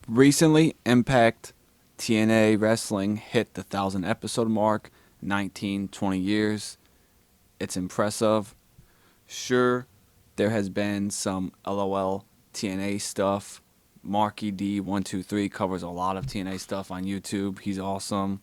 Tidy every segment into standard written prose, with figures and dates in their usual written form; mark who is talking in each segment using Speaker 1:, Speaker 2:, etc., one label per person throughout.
Speaker 1: Recently, Impact TNA Wrestling hit the 1,000 episode mark, 19, 20 years. It's impressive. Sure, there has been some LOL TNA stuff. Marky D123 covers a lot of TNA stuff on YouTube. He's awesome.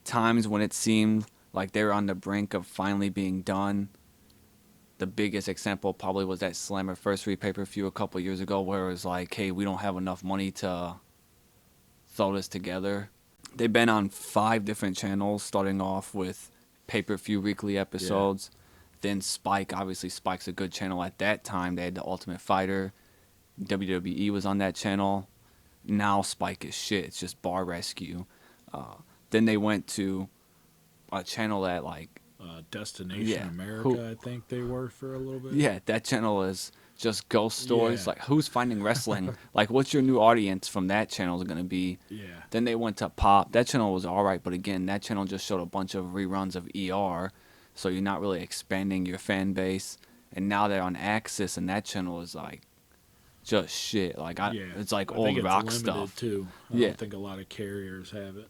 Speaker 1: Times when it seemed like they were on the brink of finally being done. The biggest example probably was that Slammiversary pay-per-view a couple years ago where it was like, hey, we don't have enough money to throw this together. They've been on 5 different channels, starting off with pay-per-view weekly episodes. Yeah. Then Spike, obviously Spike's a good channel at that time. They had the Ultimate Fighter. WWE was on that channel. Now Spike is shit. It's just Bar Rescue. Then they went to a channel that like
Speaker 2: Destination America, I think they were for a little bit.
Speaker 1: Yeah, that channel is just ghost stories. Yeah. Like, who's finding wrestling? Like, what's your new audience from that channel is going to be?
Speaker 2: Yeah.
Speaker 1: Then they went to Pop. That channel was all right, but again, that channel just showed a bunch of reruns of ER, so you're not really expanding your fan base. And now they're on Axis, and that channel is like just shit. Like, it's like
Speaker 2: I
Speaker 1: old
Speaker 2: think it's
Speaker 1: rock
Speaker 2: limited
Speaker 1: stuff
Speaker 2: too. I don't think a lot of carriers have it.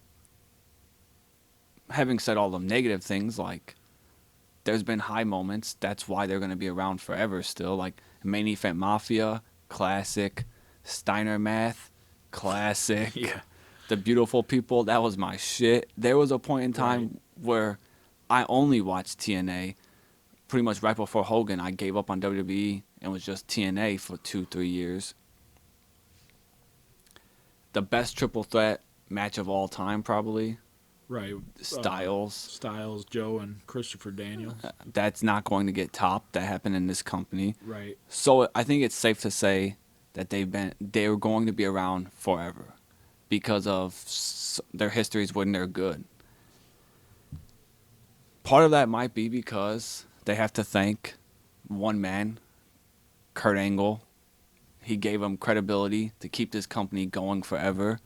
Speaker 1: Having said all the negative things, like, there's been high moments. That's why they're going to be around forever still. Like, Main Event Mafia, classic. Steiner Math, classic.
Speaker 2: Yeah.
Speaker 1: The Beautiful People, that was my shit. There was a point in time where I only watched TNA. Pretty much right before Hogan, I gave up on WWE and was just TNA for 2-3 years. The best triple threat match of all time, probably.
Speaker 2: Right.
Speaker 1: Styles,
Speaker 2: Joe, and Christopher Daniels.
Speaker 1: That's not going to get topped. That happened in this company.
Speaker 2: Right.
Speaker 1: So I think it's safe to say that they're going to be around forever because of their histories when they're good. Part of that might be because they have to thank one man, Kurt Angle. He gave them credibility to keep this company going forever.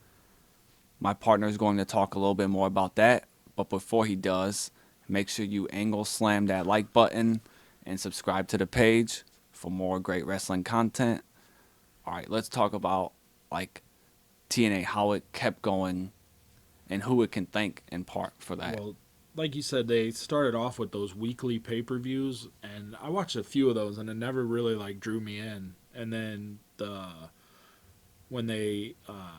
Speaker 1: My partner is going to talk a little bit more about that, but before he does, make sure you angle slam that like button and subscribe to the page for more great wrestling content. All right, let's talk about like TNA, how it kept going, and who it can thank in part for that.
Speaker 2: Well, like you said, they started off with those weekly pay-per-views, and I watched a few of those, and it never really like drew me in. And then when they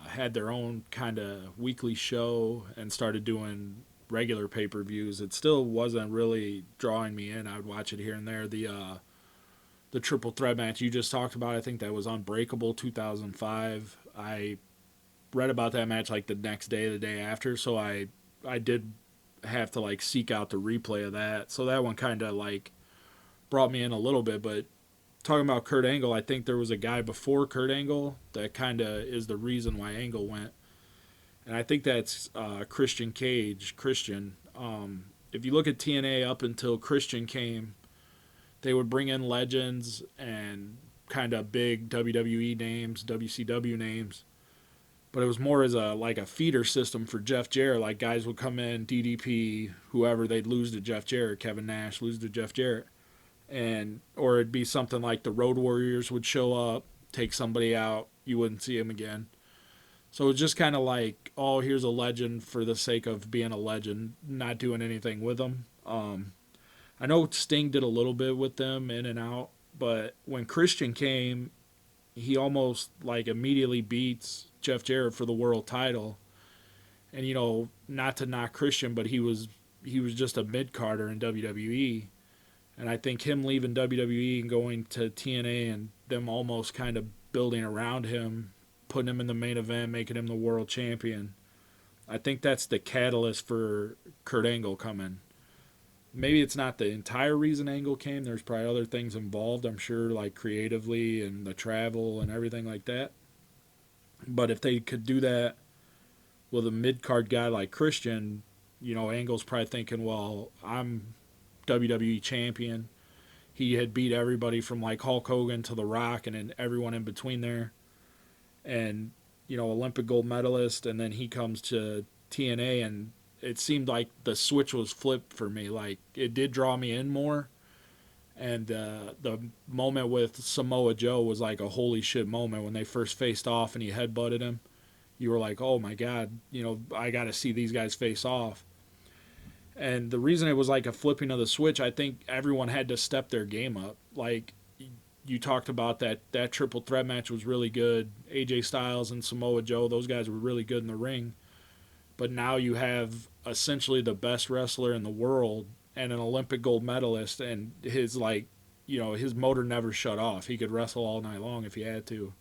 Speaker 2: had their own kind of weekly show and started doing regular pay-per-views, it still wasn't really drawing me in. I would watch it here and there. The triple threat match you just talked about, I think that was Unbreakable 2005. I read about that match like the next day, the day after, so I did have to like seek out the replay of that. So that one kind of like brought me in a little bit, but talking about Kurt Angle, I think there was a guy before Kurt Angle that kind of is the reason why Angle went. And I think that's Christian Cage. Christian. If you look at TNA up until Christian came, they would bring in legends and kind of big WWE names, WCW names. But it was more as a feeder system for Jeff Jarrett. Like guys would come in, DDP, whoever, they'd lose to Jeff Jarrett. Kevin Nash lose to Jeff Jarrett. Or it'd be something like the Road Warriors would show up, take somebody out, you wouldn't see him again. So it was just kind of like, oh, here's a legend for the sake of being a legend, not doing anything with them. I know Sting did a little bit with them in and out, but when Christian came, he almost like immediately beats Jeff Jarrett for the world title. And not to knock Christian, but he was just a mid-carder in WWE. And I think him leaving WWE and going to TNA and them almost kind of building around him, putting him in the main event, making him the world champion, I think that's the catalyst for Kurt Angle coming. Maybe it's not the entire reason Angle came. There's probably other things involved, I'm sure, like creatively and the travel and everything like that. But if they could do that with a mid-card guy like Christian, Angle's probably thinking, well, I'm WWE champion. He had beat everybody from like Hulk Hogan to The Rock and then everyone in between there. And, Olympic gold medalist. And then he comes to TNA and it seemed like the switch was flipped for me. Like it did draw me in more. And the moment with Samoa Joe was like a holy shit moment when they first faced off and he headbutted him. You were like, oh my God, I got to see these guys face off. And the reason it was like a flipping of the switch, I think everyone had to step their game up. Like you talked about that triple threat match was really good. AJ Styles and Samoa Joe, those guys were really good in the ring. But now you have essentially the best wrestler in the world and an Olympic gold medalist, and his motor never shut off. He could wrestle all night long if he had to.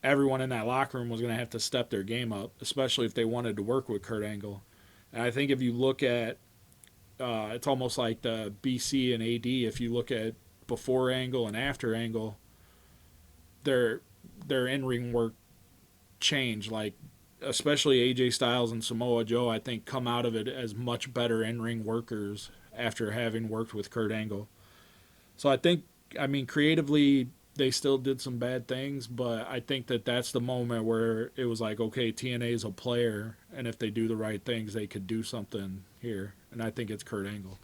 Speaker 2: Everyone in that locker room was going to have to step their game up, especially if they wanted to work with Kurt Angle. And I think if you look at, it's almost like the BC and AD. If you look at before Angle and after Angle, their in ring work changed. Like especially AJ Styles and Samoa Joe, I think come out of it as much better in ring workers after having worked with Kurt Angle. So I mean, creatively they still did some bad things, but I think that's the moment where it was like, okay, TNA is a player, and if they do the right things, they could do something here. And I think it's Kurt Angle.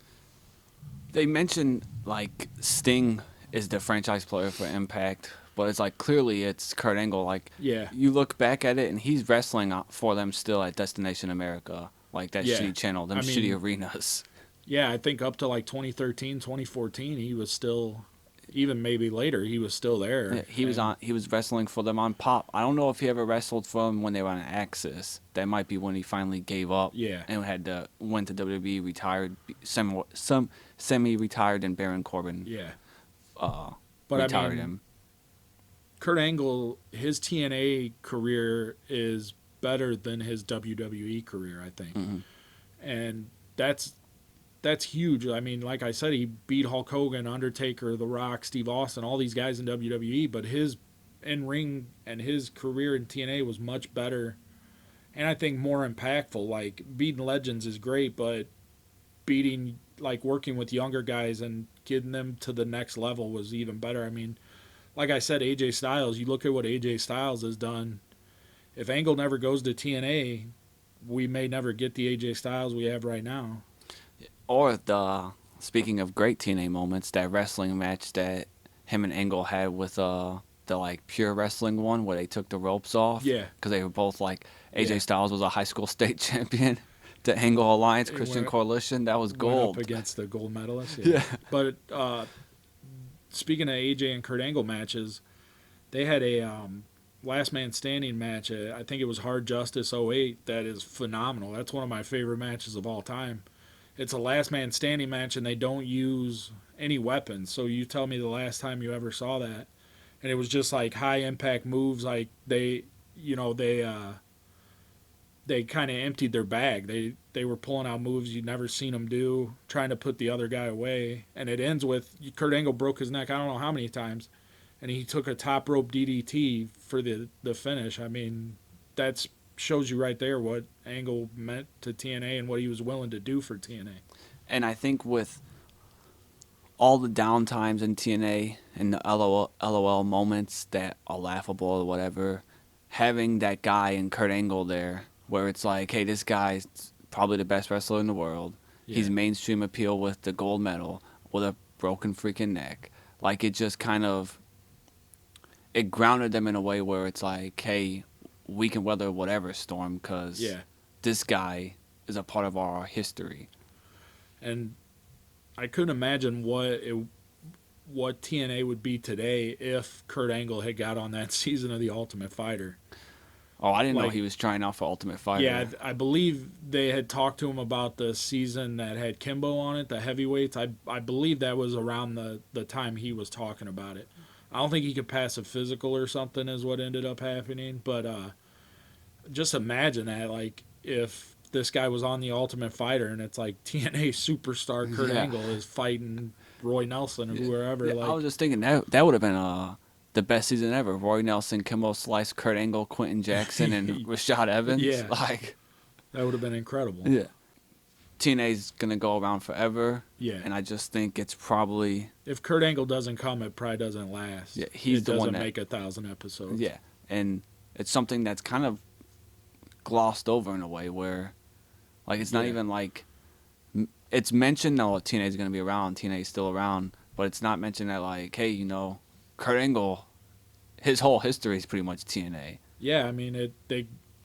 Speaker 1: They mentioned like Sting is the franchise player for Impact, but it's like clearly it's Kurt Angle. Like
Speaker 2: Yeah.
Speaker 1: you look back at it, and he's wrestling for them still at Destination America, like that
Speaker 2: Yeah.
Speaker 1: shitty channel, them shitty arenas.
Speaker 2: Yeah, I think up to like 2013, 2014, he was still, even maybe later, he was still there.
Speaker 1: Yeah, he was wrestling for them on Pop. I don't know if he ever wrestled for them when they were on Axis. That might be when he finally gave up.
Speaker 2: Yeah.
Speaker 1: And went to WWE, retired, semi-retired, and Baron Corbin.
Speaker 2: Yeah.
Speaker 1: But retired him.
Speaker 2: Kurt Angle, his TNA career is better than his WWE career, I think.
Speaker 1: Mm-hmm.
Speaker 2: And that's huge. I mean, like I said, he beat Hulk Hogan, Undertaker, The Rock, Steve Austin, all these guys in WWE, but his in-ring and his career in TNA was much better and I think more impactful. Like, beating legends is great, but working with younger guys and getting them to the next level was even better. I mean, like I said, AJ Styles, you look at what AJ Styles has done. If Angle never goes to TNA, we may never get the AJ Styles we have right now.
Speaker 1: Or speaking of great TNA moments, that wrestling match that him and Angle had with the like pure wrestling one where they took the ropes off.
Speaker 2: Yeah.
Speaker 1: Because they were both like AJ Styles was a high school state champion. The Angle Alliance Christian Coalition, that was gold.
Speaker 2: Went up against the gold medalist.
Speaker 1: Yeah.
Speaker 2: But speaking of AJ and Kurt Angle matches, they had a last man standing match. I think it was Hard Justice 08. That is phenomenal. That's one of my favorite matches of all time. It's a last man standing match, and they don't use any weapons. So you tell me the last time you ever saw that. And it was just like high impact moves. Like they kind of emptied their bag. They were pulling out moves you'd never seen them do, trying to put the other guy away. And it ends with Kurt Angle broke his neck I don't know how many times, and he took a top rope DDT for the finish. I mean, that shows you right there what Angle meant to TNA and what he was willing to do for TNA.
Speaker 1: And I think with all the downtimes in TNA and the LOL moments that are laughable or whatever, having that guy in Kurt Angle there, where it's like, hey, this guy's probably the best wrestler in the world. Yeah. He's mainstream appeal with the gold medal, with a broken freaking neck. Like, it just kind of, it grounded them in a way where it's like, hey, we can weather whatever storm because this guy is a part of our history.
Speaker 2: And I couldn't imagine what TNA would be today if Kurt Angle had got on that season of The Ultimate Fighter.
Speaker 1: Oh, I didn't know he was trying out for Ultimate Fighter.
Speaker 2: Yeah, I believe they had talked to him about the season that had Kimbo on it, the heavyweights. I believe that was around the time he was talking about it. I don't think he could pass a physical or something is what ended up happening. But just imagine that, like, if this guy was on The Ultimate Fighter and it's like TNA superstar Kurt Angle is fighting Roy Nelson or whoever.
Speaker 1: Yeah,
Speaker 2: like,
Speaker 1: I was just thinking that would have been the best season ever. Roy Nelson, Kimbo Slice, Kurt Angle, Quentin Jackson, and Rashad Evans.
Speaker 2: Yeah.
Speaker 1: Like,
Speaker 2: that would have been incredible.
Speaker 1: Yeah. TNA's going to go around forever.
Speaker 2: Yeah.
Speaker 1: And I just think it's probably...
Speaker 2: If Kurt Angle doesn't come, it probably doesn't last.
Speaker 1: Yeah, he's the one that...
Speaker 2: doesn't make 1,000 episodes.
Speaker 1: Yeah. And it's something that's kind of glossed over in a way where, like, it's not even like... It's mentioned, TNA's going to be around, TNA's still around, but it's not mentioned that like, hey, Kurt Angle, his whole history is pretty much TNA.
Speaker 2: Yeah, I mean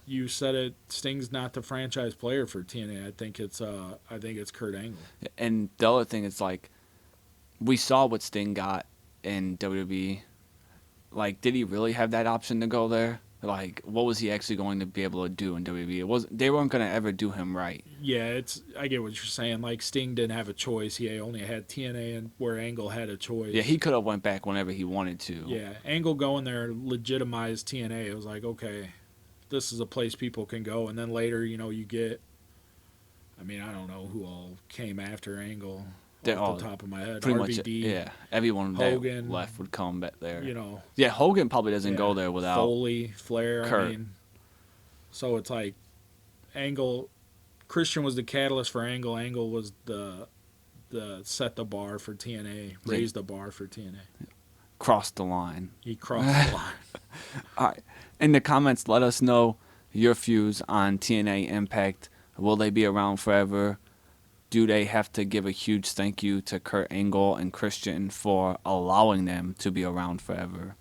Speaker 2: you said it. Sting's not the franchise player for TNA. I think it's Kurt Angle.
Speaker 1: And the other thing is like, we saw what Sting got in WWE. Like, did he really have that option to go there? Like, what was he actually going to be able to do in WWE? They weren't going to ever do him right.
Speaker 2: Yeah, I get what you're saying. Like Sting didn't have a choice. He only had TNA, and where Angle had a choice.
Speaker 1: Yeah, he could have went back whenever he wanted to.
Speaker 2: Yeah, Angle going there legitimized TNA. It was like, okay, this is a place people can go. And then later, you get. I mean, I don't know who all came after Angle.
Speaker 1: They're
Speaker 2: off
Speaker 1: all
Speaker 2: the top of my head,
Speaker 1: pretty
Speaker 2: RVD,
Speaker 1: much, yeah. Everyone
Speaker 2: Hogan,
Speaker 1: that left would come back there.
Speaker 2: You
Speaker 1: Yeah, Hogan probably doesn't go there without
Speaker 2: Foley, Flair.
Speaker 1: Kurt.
Speaker 2: I mean, so it's like Angle. Christian was the catalyst for Angle. Angle was the set the bar for TNA, raised the bar for TNA.
Speaker 1: Crossed the line.
Speaker 2: He crossed the line.
Speaker 1: All right. In the comments, let us know your views on TNA Impact. Will they be around forever? Do they have to give a huge thank you to Kurt Angle and Christian for allowing them to be around forever?